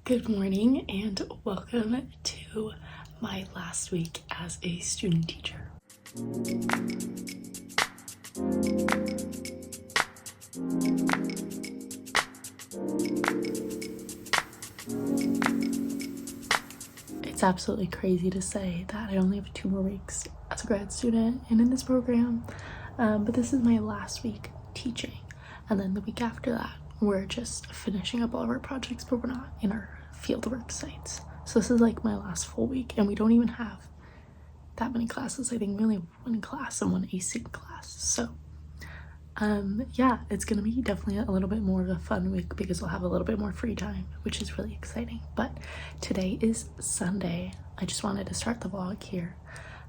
Good morning and welcome to my last week as a student teacher. It's absolutely crazy to say that I only have 2 more weeks as a grad student and in this program, but this is my last week teaching, and then the week after that we're just finishing up all of our projects, but we're not in our fieldwork sites. So this is like my last full week, and we don't even have that many classes. I think we only have 1 class and 1 async class. So yeah, it's gonna be definitely a little bit more of a fun week because we'll have a little bit more free time, which is really exciting. But today is Sunday. I just wanted to start the vlog here.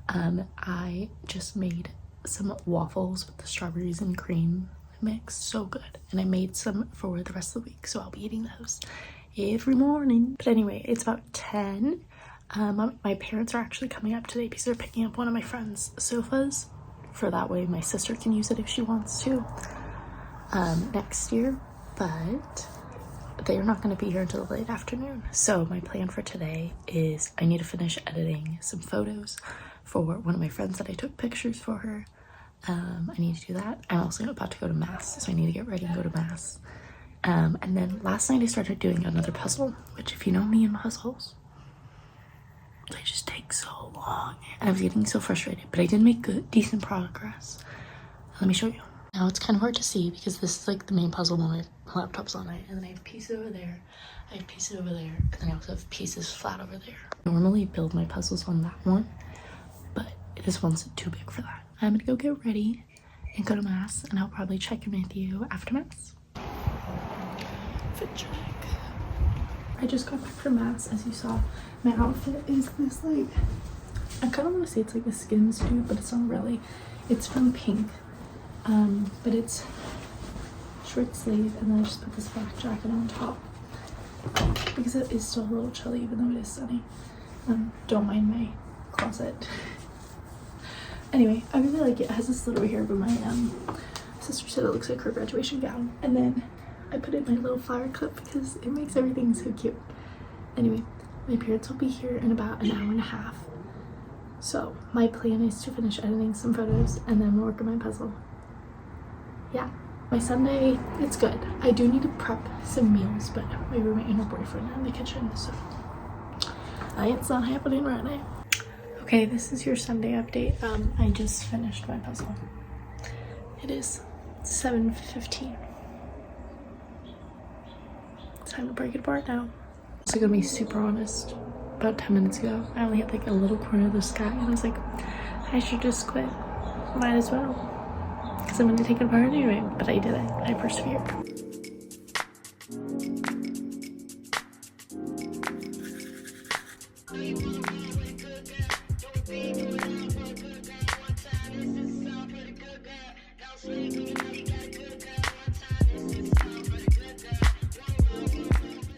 I just made some waffles with the strawberries and cream mix, so good, and I made some for the rest of the week, so I'll be eating those every morning. But anyway, it's about 10. My parents are actually coming up today because they're picking up one of my friend's sofas, for that way my sister can use it if she wants to next year, but they're not going to be here until the late afternoon. So my plan for today is I need to finish editing some photos for one of my friends that I took pictures for her. I need to do that. I'm also about to go to mass, so I need to get ready and go to mass. And then last night I started doing another puzzle, which, if you know me and puzzles, they just take so long, and I was getting so frustrated, but I did make decent progress. Let me show you. Now it's kind of hard to see because this is like the main puzzle when my laptop's on it, and then I have pieces over there, I have pieces over there, and then I also have pieces flat over there. I normally build my puzzles on that one, but this one's too big for that. I'm gonna go get ready and go to mass, and I'll probably check in with you after mass. Fit check. I just got back from mass. As you saw, my outfit is this, like, I kind of want to say it's like a skin suit, but it's not really. It's from Pink, but it's short sleeve, and then I just put this black jacket on top because it is still a little chilly even though it is sunny. Don't mind my closet. Anyway, I really like it. It has this little here, but my sister said it looks like her graduation gown, and then I put in my little flower clip because it makes everything so cute. Anyway, my parents will be here in about an hour and a half. So my plan is to finish editing some photos and then work on my puzzle. Yeah, my Sunday, it's good. I do need to prep some meals, but my roommate and her boyfriend are in the kitchen, so it's not happening right now. Okay, this is your Sunday update. I just finished my puzzle. It is 7:15. Time to break it apart now. So I'm gonna be super honest. About 10 minutes ago, I only had like a little corner of the sky, and I was like, I should just quit. Might as well, because I'm gonna take it apart anyway. But I did it. I persevered.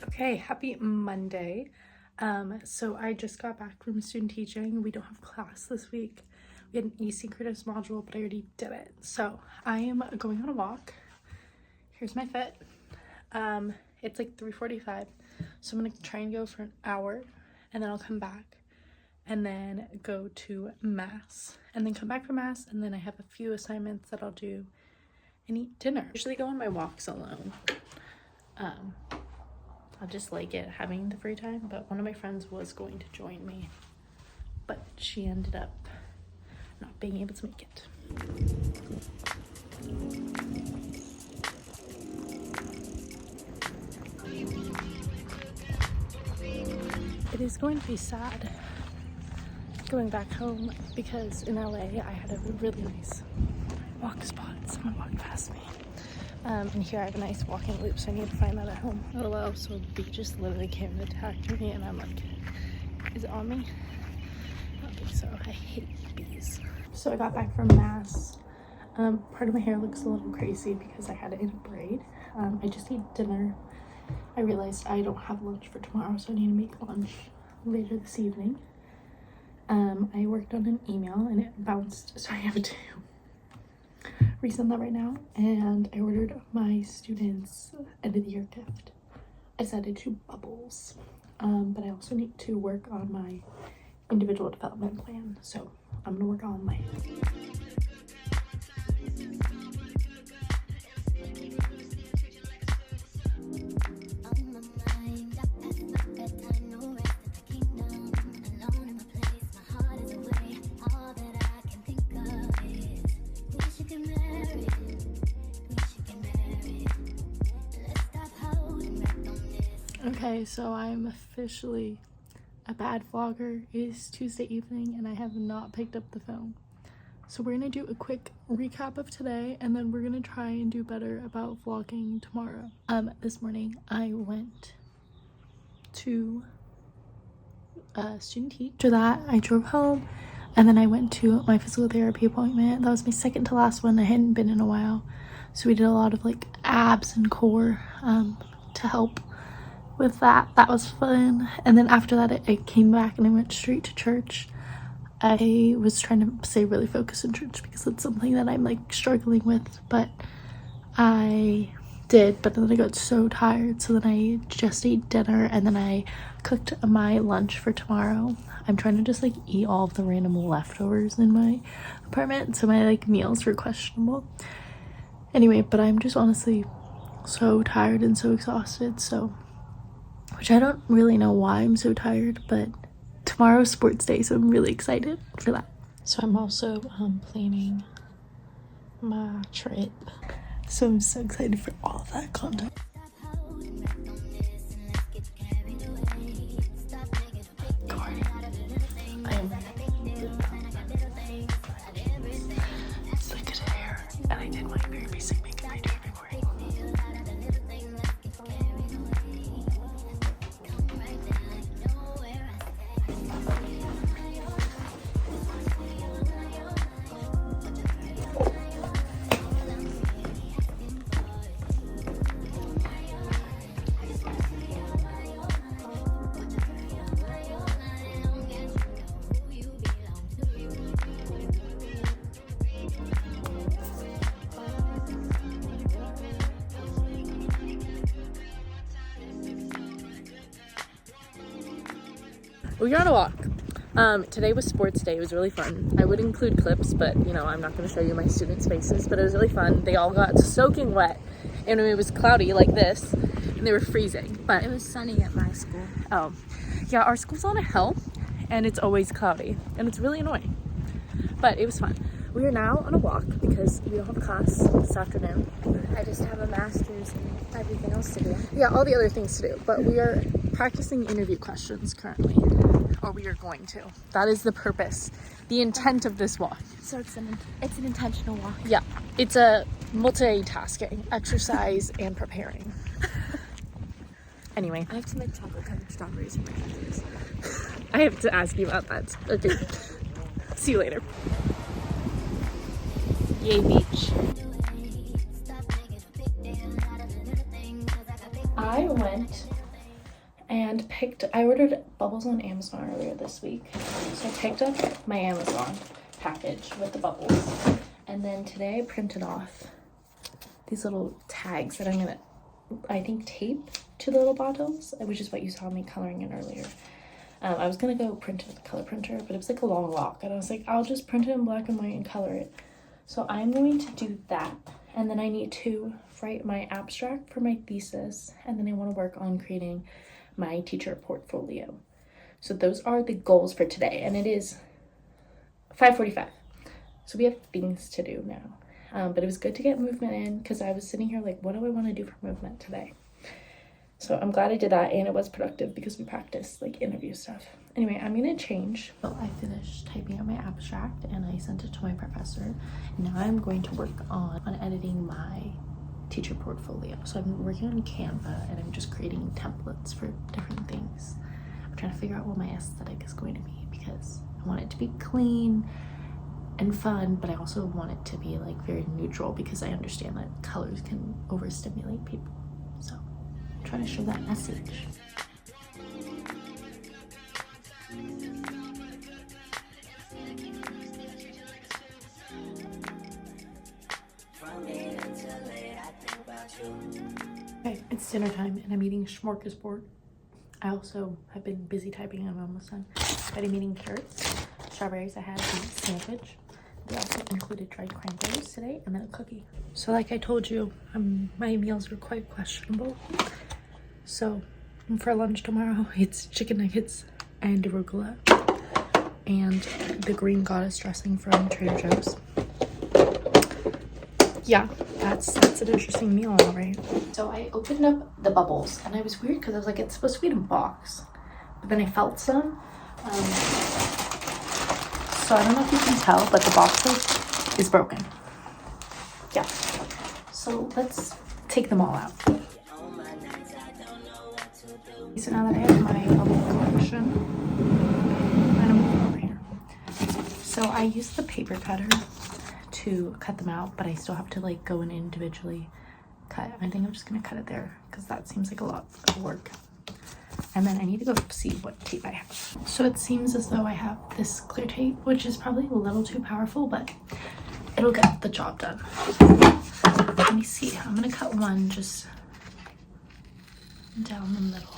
Okay, happy Monday. So I just got back from student teaching. We don't have class this week. We had an asynchronous module, but I already did it. So I am going on a walk. Here's my fit. It's like 3:45. So I'm gonna try and go for an hour, and then I'll come back and then go to mass, and then come back from mass, and then I have a few assignments that I'll do and eat dinner. I usually go on my walks alone. I just like it having the free time, but one of my friends was going to join me, but she ended up not being able to make it. It is going to be sad going back home because in LA I had a really nice walk spot. Someone walked past me. And here I have a nice walking loop, so I need to find that at home. LOL, so a bee just literally came and attacked me, and I'm like, is it on me? I don't think so. I hate bees. So I got back from mass. Part of my hair looks a little crazy because I had it in a braid. I just ate dinner. I realized I don't have lunch for tomorrow, so I need to make lunch later this evening. I worked on an email and it bounced, so I have to resend that right now. And I ordered my students' end of the year gift. I decided to do bubbles. but I also need to work on my individual development plan, so I'm gonna work on my Okay, so I'm officially a bad vlogger. It is Tuesday evening and I have not picked up the phone. So we're gonna do a quick recap of today and then we're gonna try and do better about vlogging tomorrow. This morning I went to student teach. After that, I drove home and then I went to my physical therapy appointment. That was my second to last one. I hadn't been in a while. So we did a lot of like abs and core to help with that. That was fun. And then after that I came back and I went straight to church. I was trying to stay really focused in church because it's something that I'm like struggling with, but I did. But then I got so tired, so then I just ate dinner and then I cooked my lunch for tomorrow. I'm trying to just like eat all of the random leftovers in my apartment, so my like meals were questionable anyway. But I'm just honestly so tired and so exhausted, so which I don't really know why I'm so tired, but tomorrow's sports day, so I'm really excited for that. So I'm also planning my trip, so I'm so excited for all of that content. It's like good hair, and I did my very basic makeup I do every morning. We got on a walk. Today was sports day. It was really fun. I would include clips, but you know, I'm not going to show you my students' faces, but it was really fun. They all got soaking wet and it was cloudy like this and they were freezing, but it was sunny at my school. Oh yeah, our school's on a hill and it's always cloudy and it's really annoying, but it was fun. We are now on a walk because we don't have a class this afternoon. I just have a master's and everything else to do. Yeah, all the other things to do, but we are practicing interview questions currently, or we are going to. That is the purpose, the intent of this walk. So it's an intentional walk. Yeah, it's a multitasking, exercise and preparing. Anyway. I have to make chocolate covered strawberries in my cookies. I have to ask you about that. Okay, see you later. Yay beach. I went and I ordered bubbles on Amazon earlier this week. So I picked up my Amazon package with the bubbles. And then today I printed off these little tags that I'm gonna, I think, tape to the little bottles, which is what you saw me coloring in earlier. I was gonna go print it with a color printer, but it was like a long walk. And I was like, I'll just print it in black and white and color it. So I'm going to do that. And then I need to write my abstract for my thesis. And then I want to work on creating my teacher portfolio. So those are the goals for today. And it is 5:45. So we have things to do now. But it was good to get movement in because I was sitting here like, what do I want to do for movement today? So I'm glad I did that, and it was productive because we practiced like interview stuff. Anyway, I'm gonna change. So I finished typing out my abstract and I sent it to my professor. Now I'm going to work on editing my teacher portfolio. So I'm working on Canva and I'm just creating templates for different things. I'm trying to figure out what my aesthetic is going to be because I want it to be clean and fun, but I also want it to be like very neutral because I understand that colors can overstimulate people. So I'm trying to show that message. Okay, it's dinner time and I'm eating smorgasbord. I also have been busy typing and I'm almost done. Ready meeting carrots, strawberries. I had a sandwich. They also included dried cranberries today and then a cookie. So like I told you, my meals were quite questionable. So for lunch tomorrow, it's chicken nuggets and arugula and the green goddess dressing from Trader Joe's. Yeah, that's an interesting meal, all right. So I opened up the bubbles and I was weird because I was like, it's supposed to be in a box, but then I felt some. So I don't know if you can tell, but the box is broken. Yeah. So let's take them all out. So now that I have my bubble collection, I'm gonna move over here. So I used the paper cutter to cut them out, but I still have to like go in individually cut. I think I'm just gonna cut it there because that seems like a lot of work. And then I need to go see what tape I have. So it seems as though I have this clear tape, which is probably a little too powerful, but it'll get the job done. Let me see. I'm gonna cut one just down the middle.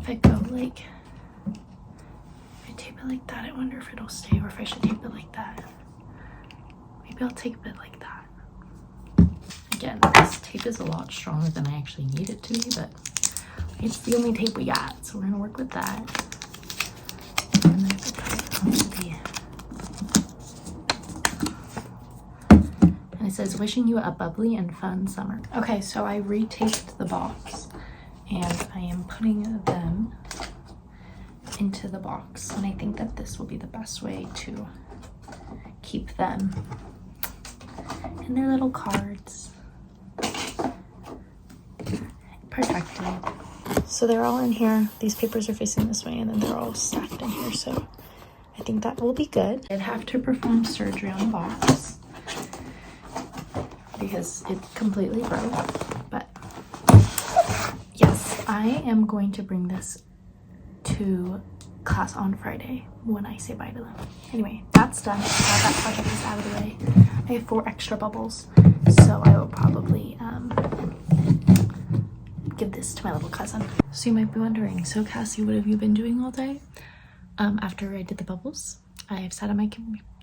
If I go like, if I tape it like that, I wonder if it'll stay, or if I should tape it like that. Maybe I'll tape it like that. Again, this tape is a lot stronger than I actually need it to be, but it's the only tape we got, so we're gonna work with that. And then I put it on the... And it says, wishing you a bubbly and fun summer. Okay, so I retaped the box and I am putting them into the box. And I think that this will be the best way to keep them in their little cards protected. So they're all in here. These papers are facing this way and then they're all stacked in here. So I think that will be good. I'd have to perform surgery on the box because it completely broke. But yes, I am going to bring this to class on Friday when I say bye to them. Anyway, that's done. Now that project is out of the way. I have 4 extra bubbles, so I will probably give this to my little cousin. So you might be wondering, so Cassie, what have you been doing all day? After I did the bubbles, I have sat at my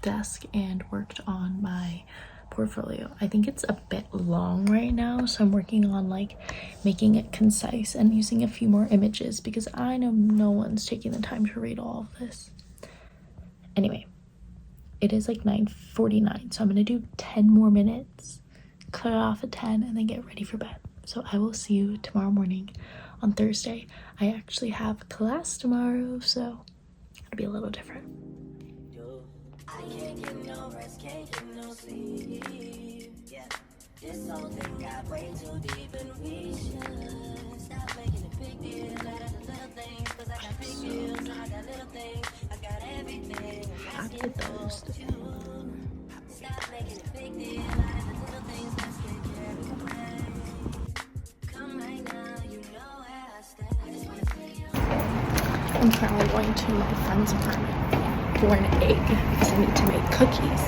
desk and worked on my portfolio. I think it's a bit long right now, so I'm working on like making it concise and using a few more images because I know no one's taking the time to read all of this. Anyway, it is like 9:49, so I'm gonna do 10 more minutes, cut it off at 10, and then get ready for bed. So I will see you tomorrow morning on Thursday. I actually have class tomorrow, so it'll be a little different. I can't get no rest, can't get no sleep. Yeah. This whole thing got way too deep and we should stop making a big deal out of the little things, cause I got big deals and I got little things. I got everything. I'm asking for you. Stop making a big deal out of the little things. Let's get carried away. Come right now, you know where I stay. I'm currently going to my friend's apartment for an egg because I need to make cookies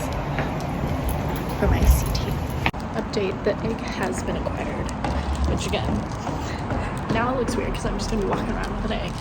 for my CT. Update, the egg has been acquired, which again, now it looks weird because I'm just going to be walking around with an egg.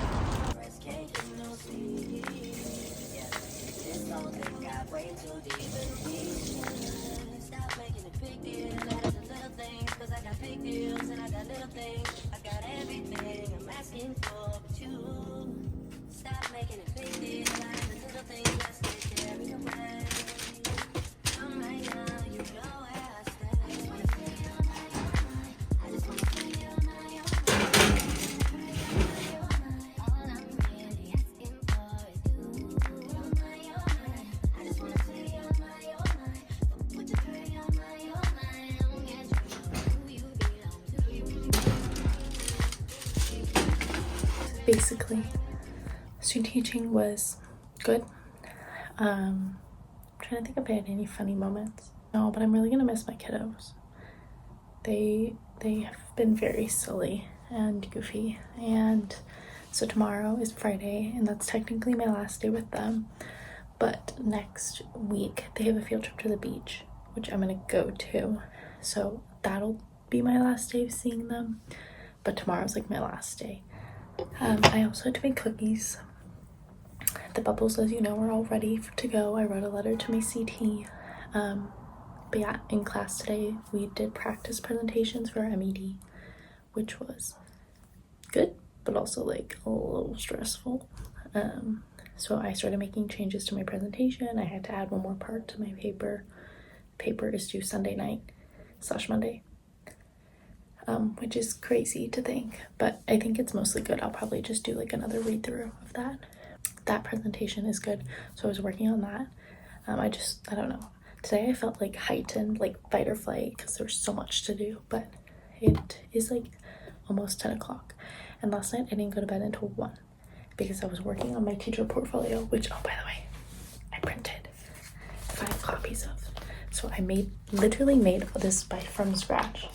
Basically, student teaching was good. Trying to think if I had any funny moments. No, but I'm really gonna miss my kiddos. They have been very silly and goofy, and so tomorrow is Friday and that's technically my last day with them, but next week they have a field trip to the beach, which I'm gonna go to, so that'll be my last day of seeing them. but tomorrow's like my last day. I also had to make cookies. The bubbles, as you know, are all ready to go. I wrote a letter to my CT. But yeah, in class today, we did practice presentations for our MED, which was good, but also like a little stressful. So I started making changes to my presentation. I had to add one more part to my paper. Paper is due Sunday night/Monday, which is crazy to think, but I think it's mostly good. I'll probably just do like another read through of that. That presentation is good, so I was working on that. I don't know. Today I felt like heightened, like fight or flight, because there's so much to do, but it is like almost 10 o'clock. And last night I didn't go to bed until 1 because I was working on my teacher portfolio, which, oh, by the way, I printed 5 copies of. So I literally made this from scratch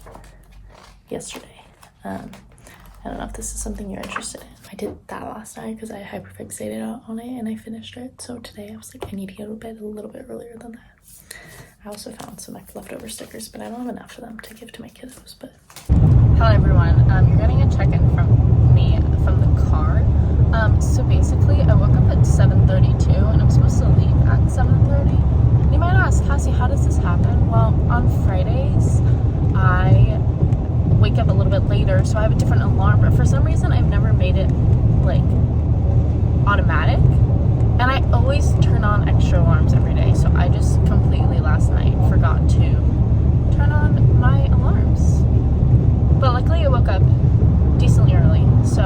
yesterday. I don't know if this is something you're interested in. I did that last night because I hyperfixated on it and I finished it. So today I was like, I need to go to bed a little bit earlier than that. I also found some like leftover stickers, but I don't have enough of them to give to my kiddos. But Hello everyone, you're getting a check-in from me from the car. So basically I woke up at 7:32 and I'm supposed to leave at 7:30. You might ask, Cassie, how does this happen? Well, on Fridays I wake up a little bit later, so I have a different alarm, but for some reason I've never made it like automatic, and I always turn on extra alarms every day, so I just completely last night forgot to turn on my alarms. But luckily I woke up decently early, so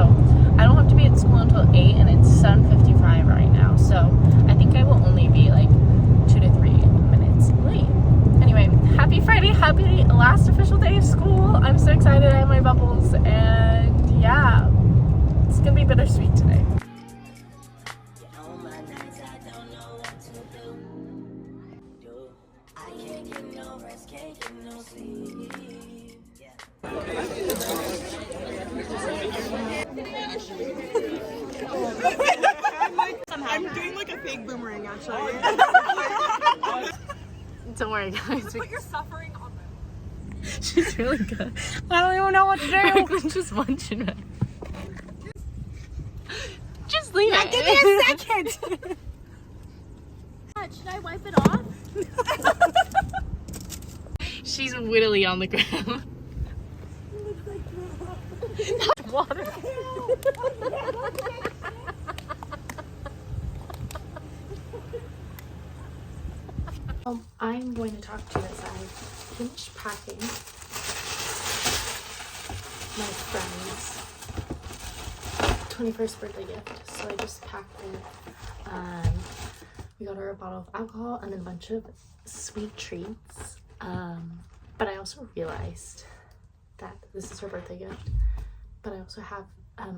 I don't have to be at school until 8, and it's 7:55 right now, so I think I will only be like 2 to 3 minutes late. Anyway, happy Friday, happy last official day of school. I'm so excited. I have my bubbles, and yeah, it's gonna be bittersweet today. I'm doing like a fake boomerang actually. Don't worry, guys. Put your suffering on them. She's really good. I don't even know what to do. I'm just munching it. Just leave it. Give me a second. Should I wipe it off? She's wittily on the ground. Water. I'm going to talk to you as I finish packing my friend's 21st birthday gift. So I just packed it. We got her a bottle of alcohol and then a bunch of sweet treats. But I also realized that this is her birthday gift, but I also have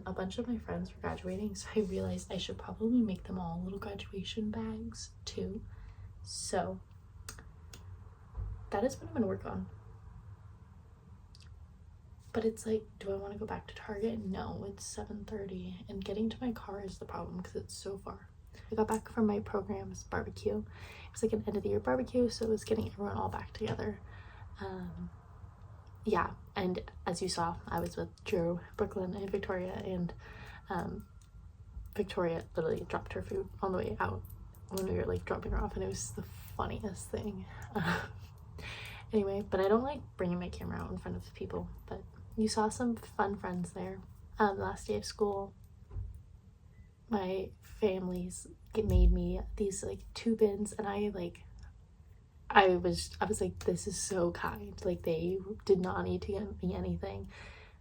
a bunch of my friends were graduating, so I realized I should probably make them all little graduation bags too. So that is what I'm gonna work on. But it's like, do I want to go back to Target? No, it's 7:30 and getting to my car is the problem because it's so far. I got back from my program's barbecue. It was like an end of the year barbecue, so it was getting everyone all back together. Yeah, and as you saw, I was with Drew, Brooklyn, and Victoria, and Victoria literally dropped her food on the way out when we were like dropping her off, and it was the funniest thing. Anyway, but I don't like bringing my camera out in front of people, but you saw some fun friends there. Last day of school, my families made me these like 2 bins, and I was like, this is so kind. Like, they did not need to get me anything,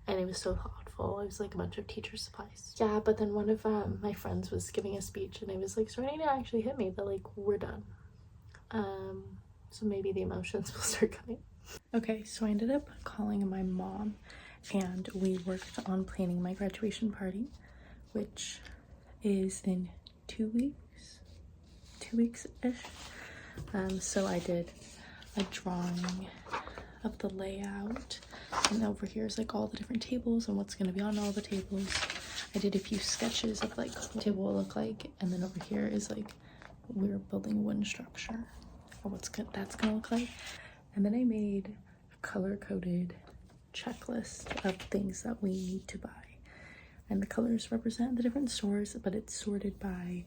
and it was so thoughtful. It was like a bunch of teacher supplies. Yeah, but then one of my friends was giving a speech, and it was like starting to actually hit me that like we're done. So maybe the emotions will start coming. Okay, so I ended up calling my mom, and we worked on planning my graduation party, which is in 2 weeks, 2 weeks-ish. So I did a drawing of the layout, and over here is like all the different tables and what's going to be on all the tables. I did a few sketches of like what the table will look like, and then over here is like we're building a wooden structure or that's gonna look like. And then I made a color-coded checklist of things that we need to buy. And the colors represent the different stores, but it's sorted by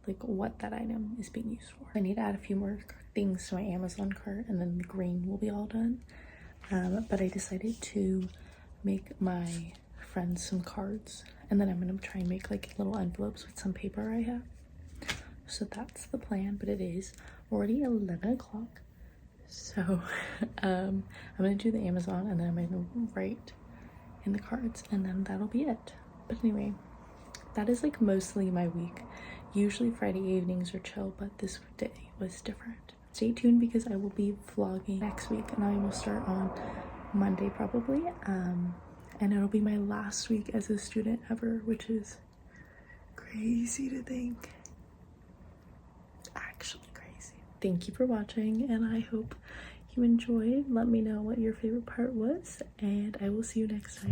like what that item is being used for. I need to add a few more things to my Amazon cart, and then the green will be all done. But I decided to make my friends some cards, and then I'm gonna try and make like little envelopes with some paper I have. So that's the plan, but it is already 11 o'clock. So I'm gonna do the Amazon, and then I'm gonna write in the cards, and then that'll be it. But anyway, that is like mostly my week. Usually Friday evenings are chill, but this day was different. Stay tuned because I will be vlogging next week, and I will start on Monday probably. And it'll be my last week as a student ever, which is crazy to think. Actually crazy. Thank you for watching, and I hope you enjoyed. Let me know what your favorite part was, and I will see you next time.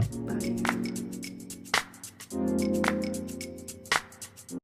Bye.